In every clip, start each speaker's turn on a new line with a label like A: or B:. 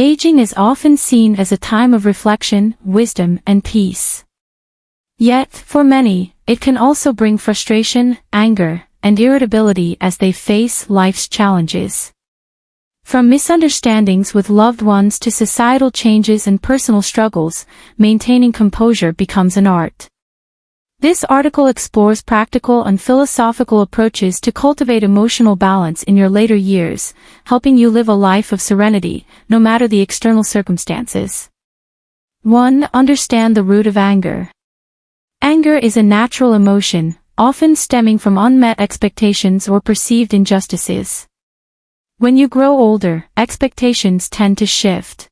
A: Aging is often seen as a time of reflection, wisdom, and peace. Yet, for many, it can also bring frustration, anger, and irritability as they face life's challenges. From misunderstandings with loved ones to societal changes and personal struggles, maintaining composure becomes an art. This article explores practical and philosophical approaches to cultivate emotional balance in your later years, helping you live a life of serenity, no matter the external circumstances. 1. Understand the root of anger. Anger is a natural emotion, often stemming from unmet expectations or perceived injustices. When you grow older, expectations tend to shift.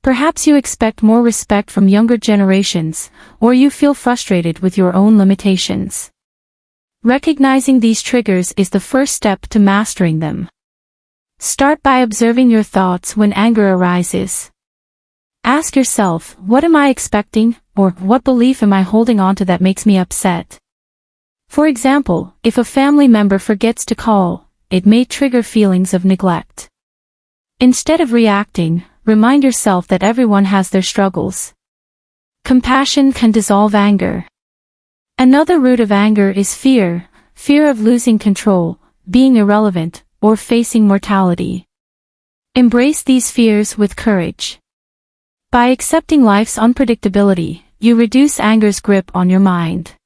A: Perhaps you expect more respect from younger generations, or you feel frustrated with your own limitations. Recognizing these triggers is the first step to mastering them. Start by observing your thoughts when anger arises. Ask yourself, what am I expecting, or what belief am I holding on to that makes me upset? For example, if a family member forgets to call, it may trigger feelings of neglect. Instead of reacting, remind yourself that everyone has their struggles. Compassion can dissolve anger. Another root of anger is fear, fear of losing control, being irrelevant, or facing mortality. Embrace these fears with courage. By accepting life's unpredictability, you reduce anger's grip on your mind.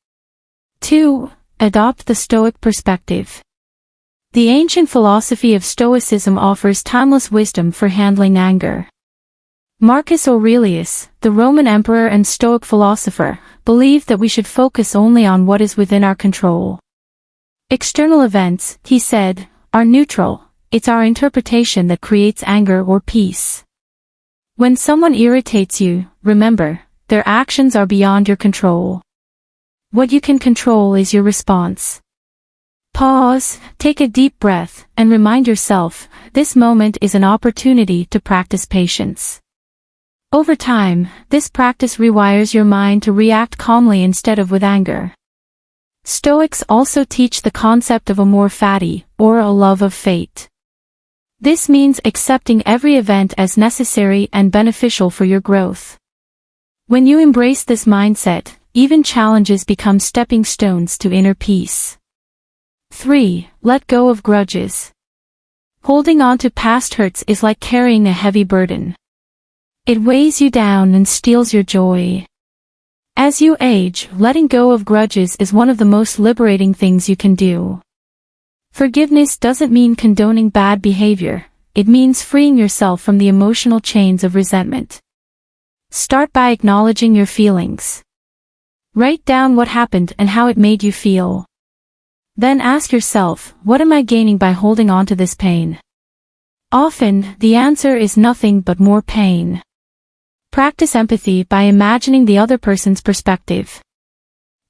A: 2. Adopt the Stoic perspective. The ancient philosophy of Stoicism offers timeless wisdom for handling anger. Marcus Aurelius, the Roman emperor and Stoic philosopher, believed that we should focus only on what is within our control. External events, he said, are neutral, it's our interpretation that creates anger or peace. When someone irritates you, remember, their actions are beyond your control. What you can control is your response. Pause, take a deep breath, and remind yourself, this moment is an opportunity to practice patience. Over time, this practice rewires your mind to react calmly instead of with anger. Stoics also teach the concept of amor fati, or a love of fate. This means accepting every event as necessary and beneficial for your growth. When you embrace this mindset, even challenges become stepping stones to inner peace. 3. Let go of grudges. Holding on to past hurts is like carrying a heavy burden. It weighs you down and steals your joy. As you age, letting go of grudges is one of the most liberating things you can do. Forgiveness doesn't mean condoning bad behavior, it means freeing yourself from the emotional chains of resentment. Start by acknowledging your feelings. Write down what happened and how it made you feel. Then ask yourself, what am I gaining by holding on to this pain? Often, the answer is nothing but more pain. Practice empathy by imagining the other person's perspective.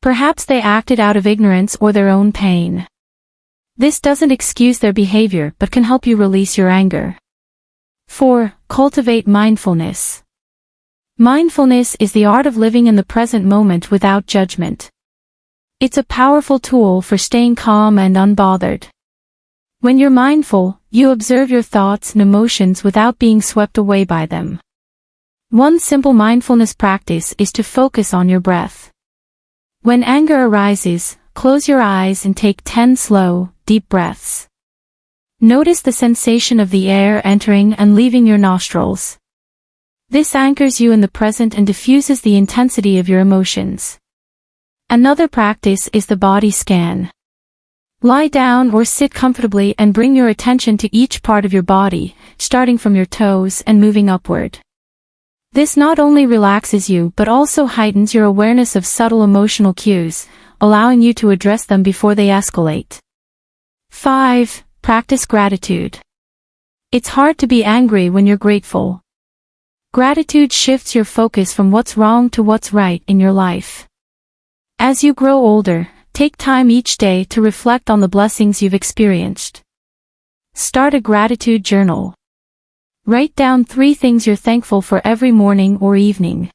A: Perhaps they acted out of ignorance or their own pain. This doesn't excuse their behavior but can help you release your anger. 4. Cultivate mindfulness. Mindfulness is the art of living in the present moment without judgment. It's a powerful tool for staying calm and unbothered. When you're mindful, you observe your thoughts and emotions without being swept away by them. One simple mindfulness practice is to focus on your breath. When anger arises, close your eyes and take 10 slow, deep breaths. Notice the sensation of the air entering and leaving your nostrils. This anchors you in the present and diffuses the intensity of your emotions. Another practice is the body scan. Lie down or sit comfortably and bring your attention to each part of your body, starting from your toes and moving upward. This not only relaxes you but also heightens your awareness of subtle emotional cues, allowing you to address them before they escalate. 5. Practice gratitude. It's hard to be angry when you're grateful. Gratitude shifts your focus from what's wrong to what's right in your life. As you grow older, take time each day to reflect on the blessings you've experienced. Start a gratitude journal. Write down 3 things you're thankful for every morning or evening.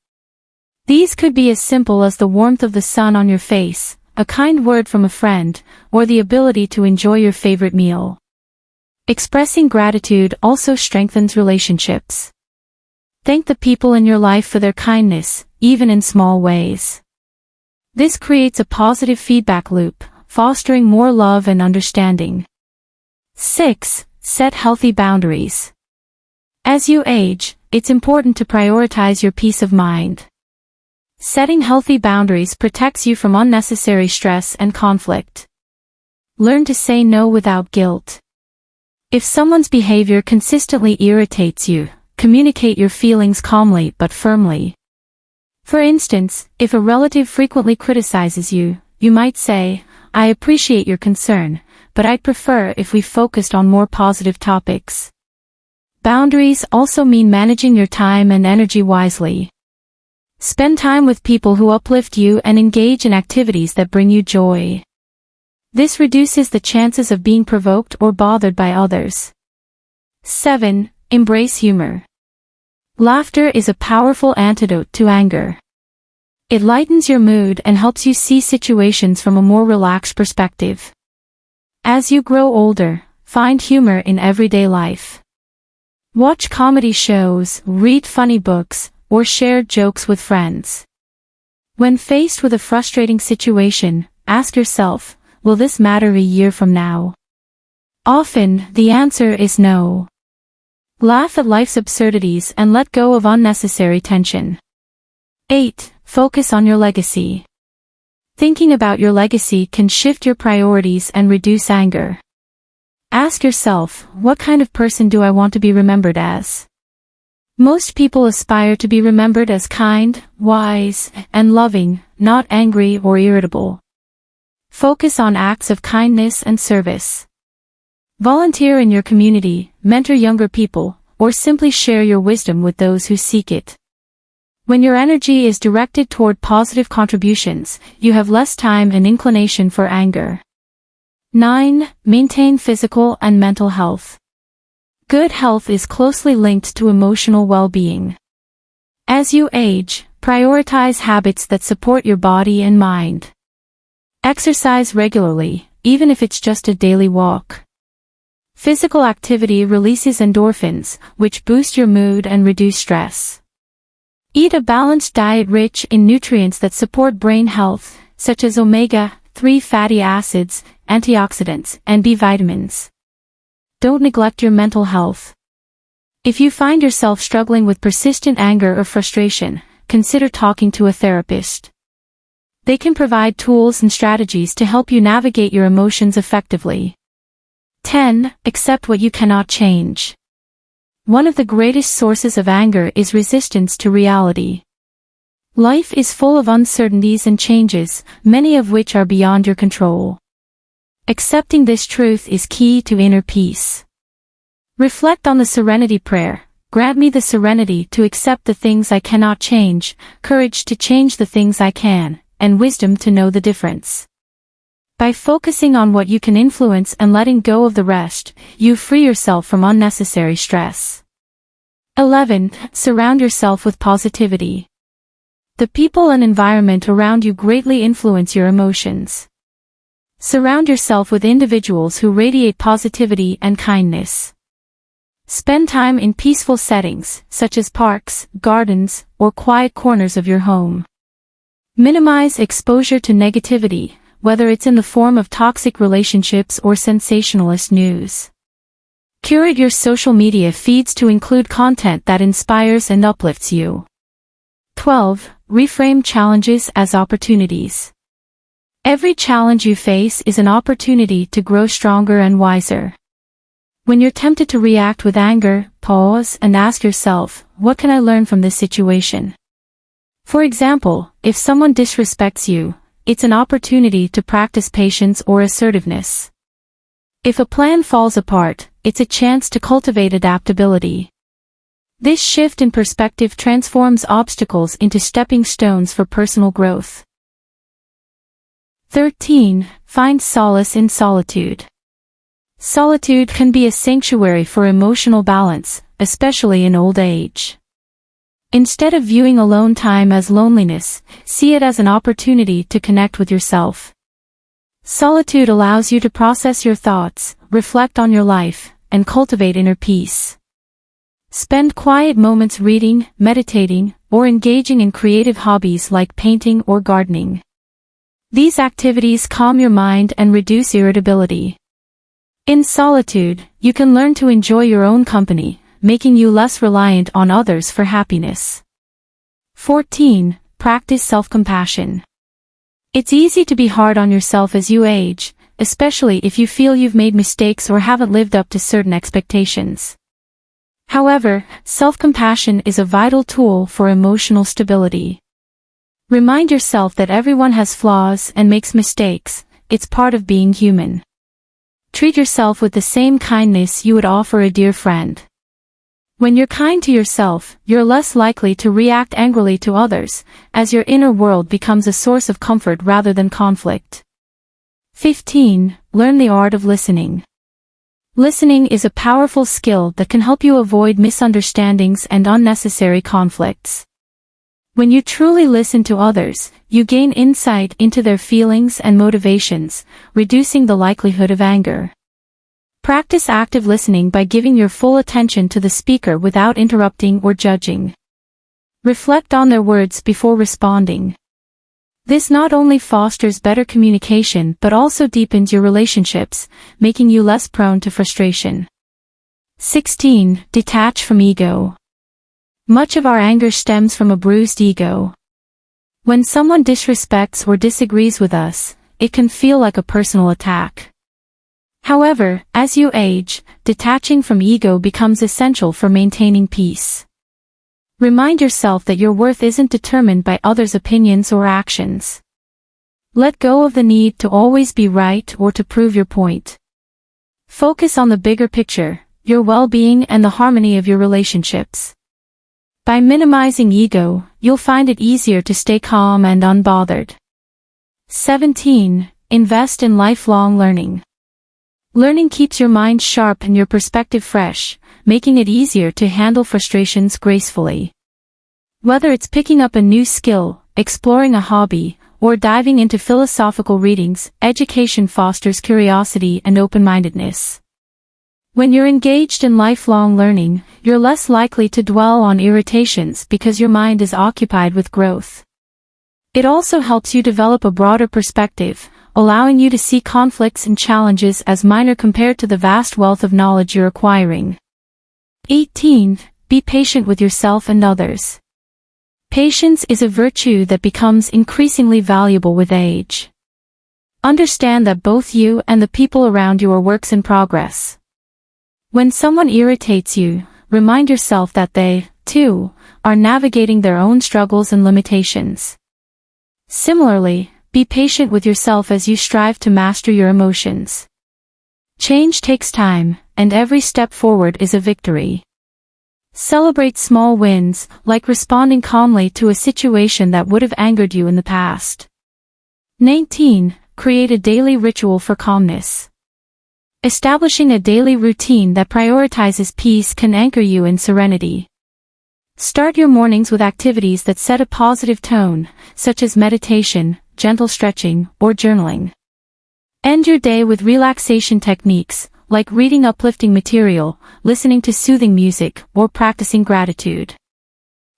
A: These could be as simple as the warmth of the sun on your face, a kind word from a friend, or the ability to enjoy your favorite meal. Expressing gratitude also strengthens relationships. Thank the people in your life for their kindness, even in small ways. This creates a positive feedback loop, fostering more love and understanding. 6. Set healthy boundaries. As you age, it's important to prioritize your peace of mind. Setting healthy boundaries protects you from unnecessary stress and conflict. Learn to say no without guilt. If someone's behavior consistently irritates you, communicate your feelings calmly but firmly. For instance, if a relative frequently criticizes you, you might say, "I appreciate your concern, but I'd prefer if we focused on more positive topics." Boundaries also mean managing your time and energy wisely. Spend time with people who uplift you and engage in activities that bring you joy. This reduces the chances of being provoked or bothered by others. 7. Embrace humor. Laughter is a powerful antidote to anger. It lightens your mood and helps you see situations from a more relaxed perspective. As you grow older, find humor in everyday life. Watch comedy shows, read funny books, or share jokes with friends. When faced with a frustrating situation, ask yourself, will this matter a year from now? Often, the answer is no. Laugh at life's absurdities and let go of unnecessary tension. 8. Focus on your legacy. Thinking about your legacy can shift your priorities and reduce anger. Ask yourself, what kind of person do I want to be remembered as? Most people aspire to be remembered as kind, wise, and loving, not angry or irritable. Focus on acts of kindness and service. Volunteer in your community, mentor younger people, or simply share your wisdom with those who seek it. When your energy is directed toward positive contributions, you have less time and inclination for anger. 9. Maintain physical and mental health. Good health is closely linked to emotional well-being. As you age, prioritize habits that support your body and mind. Exercise regularly, even if it's just a daily walk. Physical activity releases endorphins, which boost your mood and reduce stress. Eat a balanced diet rich in nutrients that support brain health, such as omega-3 fatty acids, antioxidants, and B vitamins. Don't neglect your mental health. If you find yourself struggling with persistent anger or frustration, consider talking to a therapist. They can provide tools and strategies to help you navigate your emotions effectively. 10. Accept what you cannot change. One of the greatest sources of anger is resistance to reality. Life is full of uncertainties and changes, many of which are beyond your control. Accepting this truth is key to inner peace. Reflect on the serenity prayer. Grant me the serenity to accept the things I cannot change, courage to change the things I can, and wisdom to know the difference. By focusing on what you can influence and letting go of the rest, you free yourself from unnecessary stress. 11. Surround yourself with positivity. The people and environment around you greatly influence your emotions. Surround yourself with individuals who radiate positivity and kindness. Spend time in peaceful settings, such as parks, gardens, or quiet corners of your home. Minimize exposure to negativity, whether it's in the form of toxic relationships or sensationalist news. Curate your social media feeds to include content that inspires and uplifts you. 12. Reframe challenges as opportunities. Every challenge you face is an opportunity to grow stronger and wiser. When you're tempted to react with anger, pause and ask yourself, what can I learn from this situation? For example, if someone disrespects you, it's an opportunity to practice patience or assertiveness. If a plan falls apart, it's a chance to cultivate adaptability. This shift in perspective transforms obstacles into stepping stones for personal growth. 13. Find solace in solitude. Solitude can be a sanctuary for emotional balance, especially in old age. Instead of viewing alone time as loneliness, see it as an opportunity to connect with yourself. Solitude allows you to process your thoughts, reflect on your life, and cultivate inner peace. Spend quiet moments reading, meditating, or engaging in creative hobbies like painting or gardening. These activities calm your mind and reduce irritability. In solitude, you can learn to enjoy your own company, making you less reliant on others for happiness. 14. Practice self-compassion. It's easy to be hard on yourself as you age, especially if you feel you've made mistakes or haven't lived up to certain expectations. However, self-compassion is a vital tool for emotional stability. Remind yourself that everyone has flaws and makes mistakes. It's part of being human. Treat yourself with the same kindness you would offer a dear friend. When you're kind to yourself, you're less likely to react angrily to others, as your inner world becomes a source of comfort rather than conflict. 15. Learn the art of listening. Listening is a powerful skill that can help you avoid misunderstandings and unnecessary conflicts. When you truly listen to others, you gain insight into their feelings and motivations, reducing the likelihood of anger. Practice active listening by giving your full attention to the speaker without interrupting or judging. Reflect on their words before responding. This not only fosters better communication but also deepens your relationships, making you less prone to frustration. 16. Detach from ego. Much of our anger stems from a bruised ego. When someone disrespects or disagrees with us, it can feel like a personal attack. However, as you age, detaching from ego becomes essential for maintaining peace. Remind yourself that your worth isn't determined by others' opinions or actions. Let go of the need to always be right or to prove your point. Focus on the bigger picture, your well-being and the harmony of your relationships. By minimizing ego, you'll find it easier to stay calm and unbothered. 17. Invest in lifelong learning. Learning keeps your mind sharp and your perspective fresh, making it easier to handle frustrations gracefully. Whether it's picking up a new skill, exploring a hobby, or diving into philosophical readings, education fosters curiosity and open-mindedness. When you're engaged in lifelong learning, you're less likely to dwell on irritations because your mind is occupied with growth. It also helps you develop a broader perspective, allowing you to see conflicts and challenges as minor compared to the vast wealth of knowledge you're acquiring. 18. Be patient with yourself and others. Patience is a virtue that becomes increasingly valuable with age. Understand that both you and the people around you are works in progress. When someone irritates you, remind yourself that they, too, are navigating their own struggles and limitations. Similarly, be patient with yourself as you strive to master your emotions. Change takes time, and every step forward is a victory. Celebrate small wins, like responding calmly to a situation that would have angered you in the past. 19. Create a daily ritual for calmness. Establishing a daily routine that prioritizes peace can anchor you in serenity. Start your mornings with activities that set a positive tone, such as meditation, gentle stretching, or journaling. End your day with relaxation techniques, like reading uplifting material, listening to soothing music, or practicing gratitude.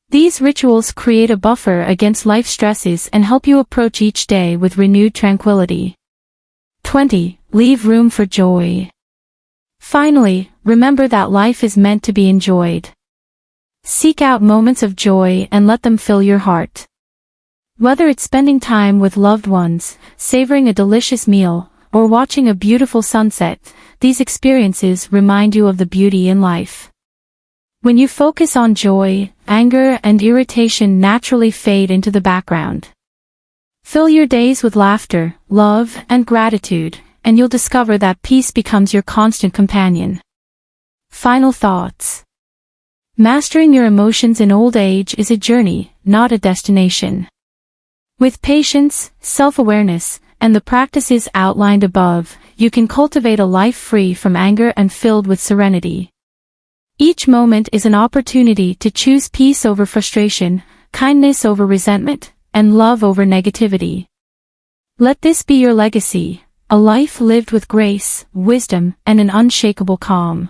A: These rituals create a buffer against life stresses and help you approach each day with renewed tranquility. 20. Leave room for joy. Finally, remember that life is meant to be enjoyed. Seek out moments of joy and let them fill your heart. Whether it's spending time with loved ones, savoring a delicious meal, or watching a beautiful sunset, these experiences remind you of the beauty in life. When you focus on joy, anger and irritation naturally fade into the background. Fill your days with laughter, love, and gratitude, and you'll discover that peace becomes your constant companion. Final thoughts. Mastering your emotions in old age is a journey, not a destination. With patience, self-awareness, and the practices outlined above, you can cultivate a life free from anger and filled with serenity. Each moment is an opportunity to choose peace over frustration, kindness over resentment, and love over negativity. Let this be your legacy, a life lived with grace, wisdom, and an unshakable calm.